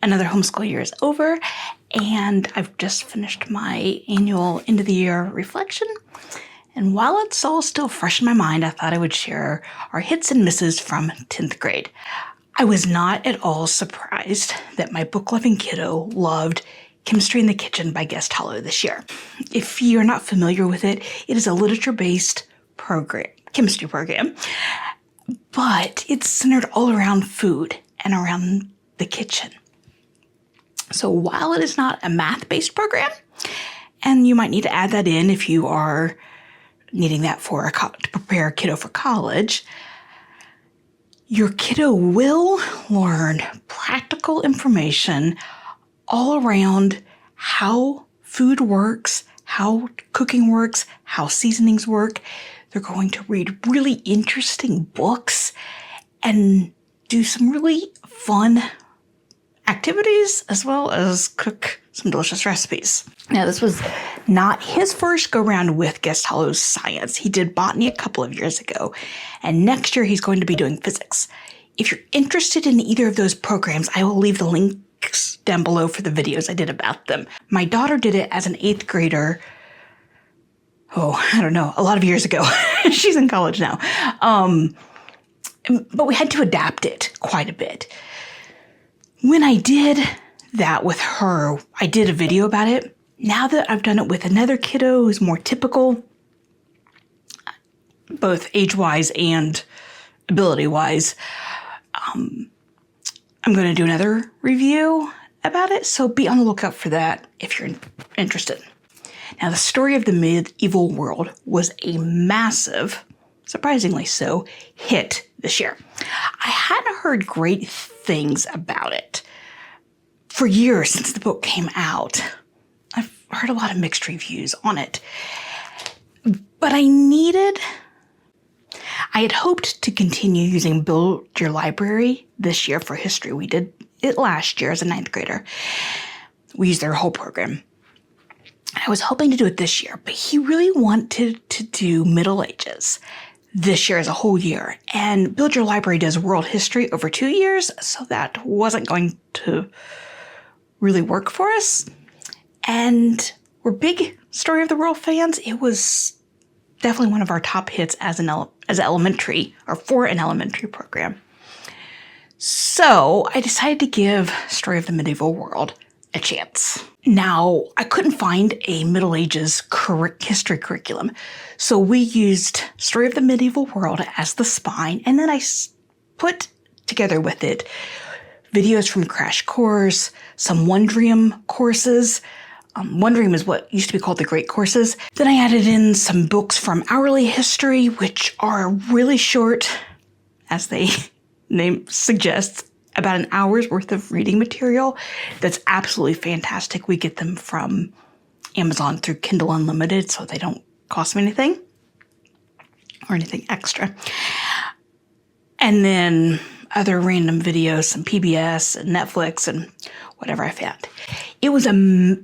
Another homeschool year is over, and I've just finished my annual end of the year reflection. And while it's all still fresh in my mind, I thought I would share our hits and misses from 10th grade. I was not at all surprised that my book-loving kiddo loved Chemistry in the Kitchen by Guest Hollow this year. If you're not familiar with it, it is a literature-based chemistry program, but it's centered all around food and around the kitchen. So while it is not a math-based program, and you might need to add that in if you are needing that to prepare a kiddo for college, your kiddo will learn practical information all around how food works, how cooking works, how seasonings work. They're going to read really interesting books and do some really fun activities as well as cook some delicious recipes. Now, this was not his first go-round with Guest Hollow's science. He did botany a couple of years ago, and next year he's going to be doing physics. If you're interested in either of those programs, I will leave the links down below for the videos I did about them. My daughter did it as an 8th grader, a lot of years ago. She's in college now. But we had to adapt it quite a bit. When I did that with her, I did a video about it. Now that I've done it with another kiddo who's more typical, both age-wise and ability-wise, I'm going to do another review about it, so be on the lookout for that if you're interested. Now, the story of the medieval world was a massive, surprisingly so, hit this year. I hadn't heard great things about it for years since the book came out. I've heard a lot of mixed reviews on it, but I had hoped to continue using Build Your Library this year for history. We did it last year as a 9th grader. We used their whole program. I was hoping to do it this year, but he really wanted to do Middle Ages this year as a whole year. And Build Your Library does world history over 2 years, so that wasn't going to really work for us. And we're big Story of the World fans. It was definitely one of our top hits as elementary, or for an elementary program. So I decided to give Story of the Medieval World a chance. Now, I couldn't find a Middle Ages history curriculum, so we used Story of the Medieval World as the spine, and then I put together with it videos from Crash Course, some Wondrium courses. Wondrium is what used to be called the Great Courses. Then I added in some books from Hourly History, which are really short, as the name suggests, about an hour's worth of reading material. That's absolutely fantastic. We get them from Amazon through Kindle Unlimited, so they don't cost me anything or anything extra. And then other random videos, some PBS and Netflix and whatever I found. It was a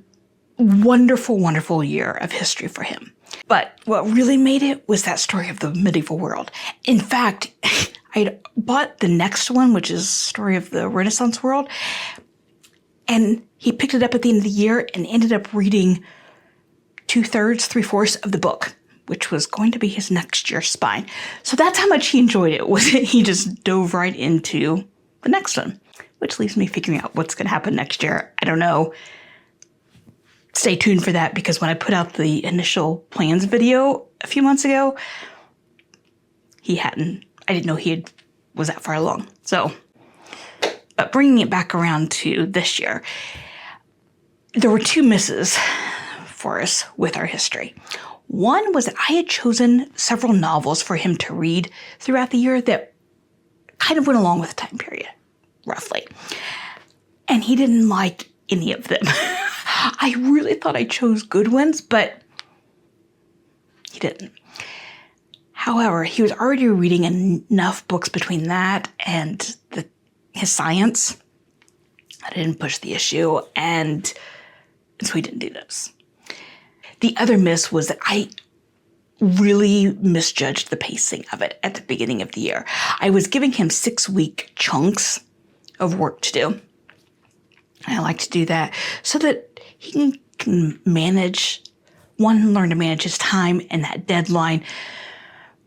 wonderful, wonderful year of history for him. But what really made it was that Story of the Medieval World. In fact, I bought the next one, which is Story of the Renaissance World, and he picked it up at the end of the year and ended up reading 2/3, 3/4 of the book, which was going to be his next year's spine. So that's how much he enjoyed it. He just dove right into the next one, which leaves me figuring out what's going to happen next year. I don't know. Stay tuned for that, because when I put out the initial plans video a few months ago, I didn't know was that far along. So, but bringing it back around to this year, there were 2 misses for us with our history. One was that I had chosen several novels for him to read throughout the year that kind of went along with the time period, roughly. And he didn't like any of them. I really thought I chose good ones, but he didn't. However, he was already reading enough books between that and his science. I didn't push the issue, and so he didn't do those. The other miss was that I really misjudged the pacing of it at the beginning of the year. I was giving him 6-week chunks of work to do. I like to do that so that he can learn to manage his time and that deadline,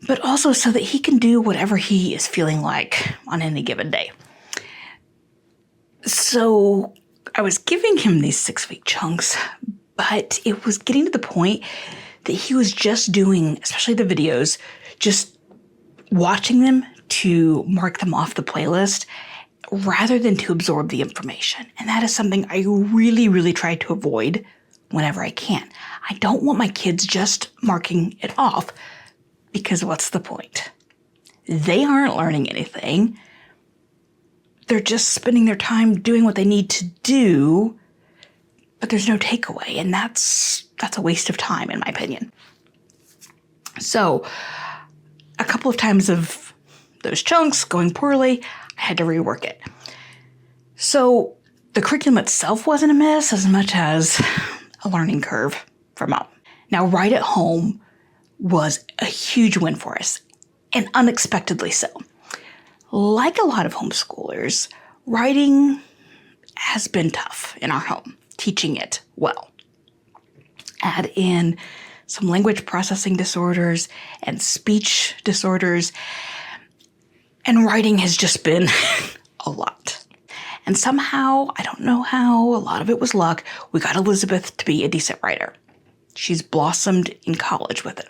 but also so that he can do whatever he is feeling like on any given day. So I was giving him these 6-week chunks, but it was getting to the point that he was just doing, especially the videos, just watching them to mark them off the playlist rather than to absorb the information. And that is something I really, really try to avoid whenever I can. I don't want my kids just marking it off, because what's the point? They aren't learning anything. They're just spending their time doing what they need to do, but there's no takeaway, and that's a waste of time, in my opinion. So a couple of times of those chunks going poorly, I had to rework it. So the curriculum itself wasn't a mess as much as a learning curve for Mom. Now, Right at Home was a huge win for us, and unexpectedly so. Like a lot of homeschoolers, writing has been tough in our home, teaching it well. Add in some language processing disorders and speech disorders, and writing has just been a lot. And somehow, I don't know how, a lot of it was luck, we got Elizabeth to be a decent writer. She's blossomed in college with it.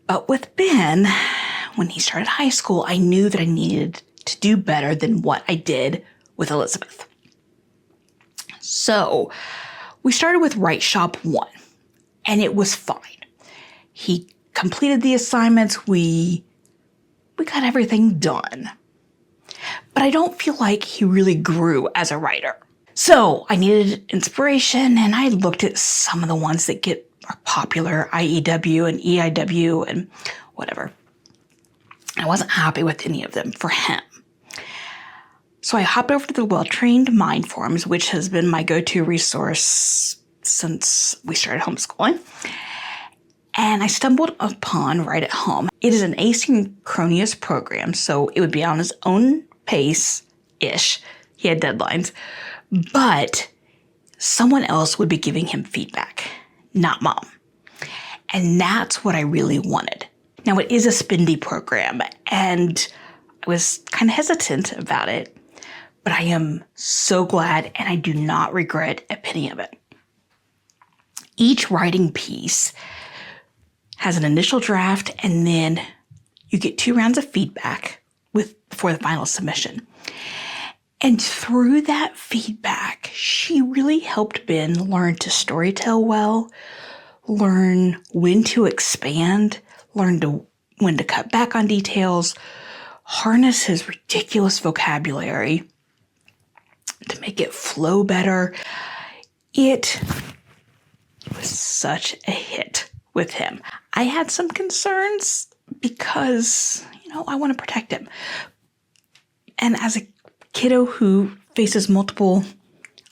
But with Ben, when he started high school, I knew that I needed to do better than what I did with Elizabeth. So we started with Write Shop 1, and it was fine. He completed the assignments. We got everything done. But I don't feel like he really grew as a writer. So I needed inspiration, and I looked at some of the ones that are popular, IEW and EIW and whatever. I wasn't happy with any of them for him. So I hopped over to the Well-Trained Mind Forums, which has been my go-to resource since we started homeschooling. And I stumbled upon Write at Home. It is an asynchronous program, so it would be on his own pace-ish. He had deadlines. But someone else would be giving him feedback, not Mom. And that's what I really wanted. Now, it is a spendy program, and I was kind of hesitant about it, but I am so glad, and I do not regret a penny of it. Each writing piece has an initial draft, and then you get 2 rounds of feedback before the final submission. And through that feedback, she really helped Ben learn to storytell well, learn when to expand, when to cut back on details, harness his ridiculous vocabulary to make it flow better. It was such a hit with him. I had some concerns because, I want to protect him. And as a kiddo who faces multiple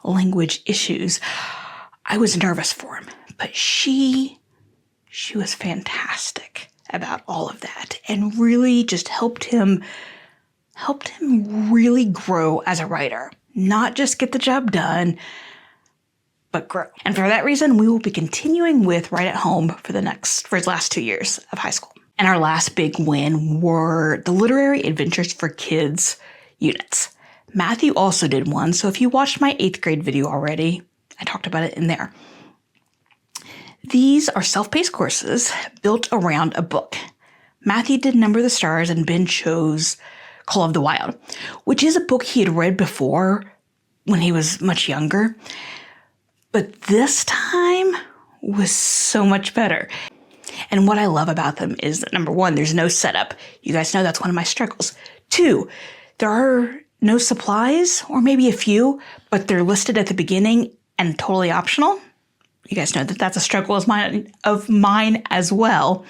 language issues, I was nervous for him. But she was fantastic about all of that and really just helped him really grow as a writer. Not just get the job done, but grow. And for that reason, we will be continuing with Write at Home for his last 2 years of high school. And our last big win were the Literary Adventures for Kids units. Matthew also did one, so if you watched my 8th grade video already, I talked about it in there. These are self-paced courses built around a book. Matthew did Number the Stars, and Ben chose Call of the Wild, which is a book he had read before when he was much younger. But this time was so much better. And what I love about them is that, number 1, there's no setup. You guys know that's one of my struggles. 2, there are no supplies, or maybe a few, but they're listed at the beginning and totally optional. You guys know that that's a struggle of mine as well.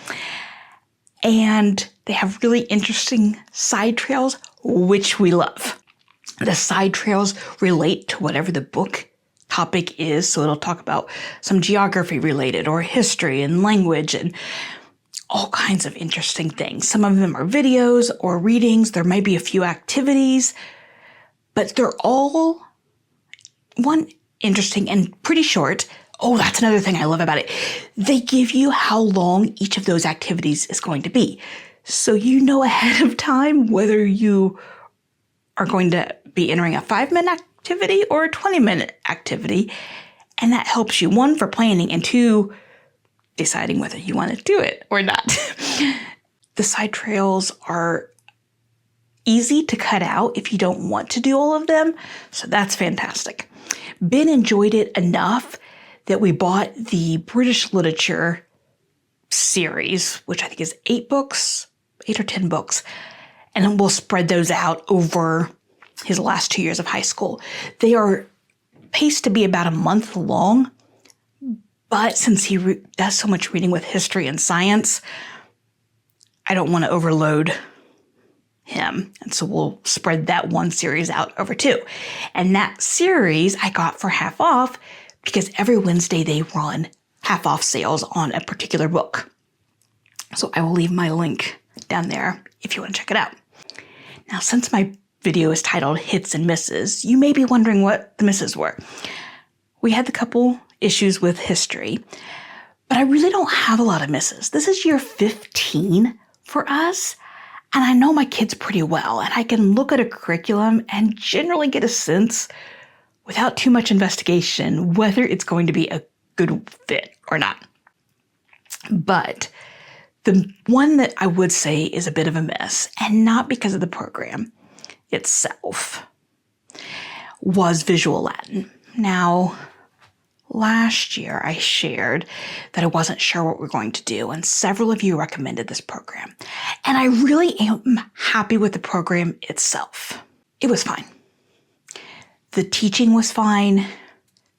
And they have really interesting side trails, which we love. The side trails relate to whatever the book topic is. So it'll talk about some geography related or history and language and all kinds of interesting things. Some of them are videos or readings. There may be a few activities, but they're all one interesting and pretty short. Oh, that's another thing I love about it. They give you how long each of those activities is going to be. So you know ahead of time whether you are going to be entering a 5-minute activity or a 20-minute activity. And that helps you, one, for planning, and two, deciding whether you want to do it or not. The side trails are easy to cut out if you don't want to do all of them. So that's fantastic. Ben enjoyed it enough that we bought the British literature series, which I think is 8 or 10 books. And then we'll spread those out over his last 2 years of high school. They are paced to be about a month long, but since he does so much reading with history and science, I don't want to overload him. And so we'll spread that one series out over 2. And that series I got for half off because every Wednesday they run half off sales on a particular book. So I will leave my link down there if you want to check it out. Now, since my video is titled Hits and Misses, you may be wondering what the misses were. We had a couple issues with history, but I really don't have a lot of misses. This is year 15 for us, and I know my kids pretty well, and I can look at a curriculum and generally get a sense, without too much investigation, whether it's going to be a good fit or not. But the one that I would say is a bit of a miss, and not because of the program itself, was visual Latin. Now, last year I shared that I wasn't sure what we're going to do, and several of you recommended this program. And I really am happy with the program itself. It was fine. The teaching was fine.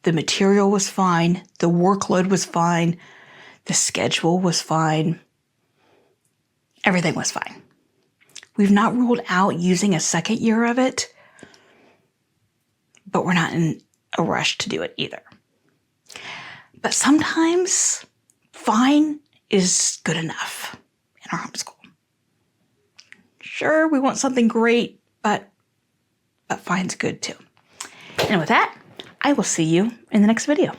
The material was fine. The workload was fine. The schedule was fine. Everything was fine. We've not ruled out using a second year of it, but we're not in a rush to do it either. But sometimes fine is good enough in our homeschool. Sure, we want something great, but fine's good too. And with that, I will see you in the next video.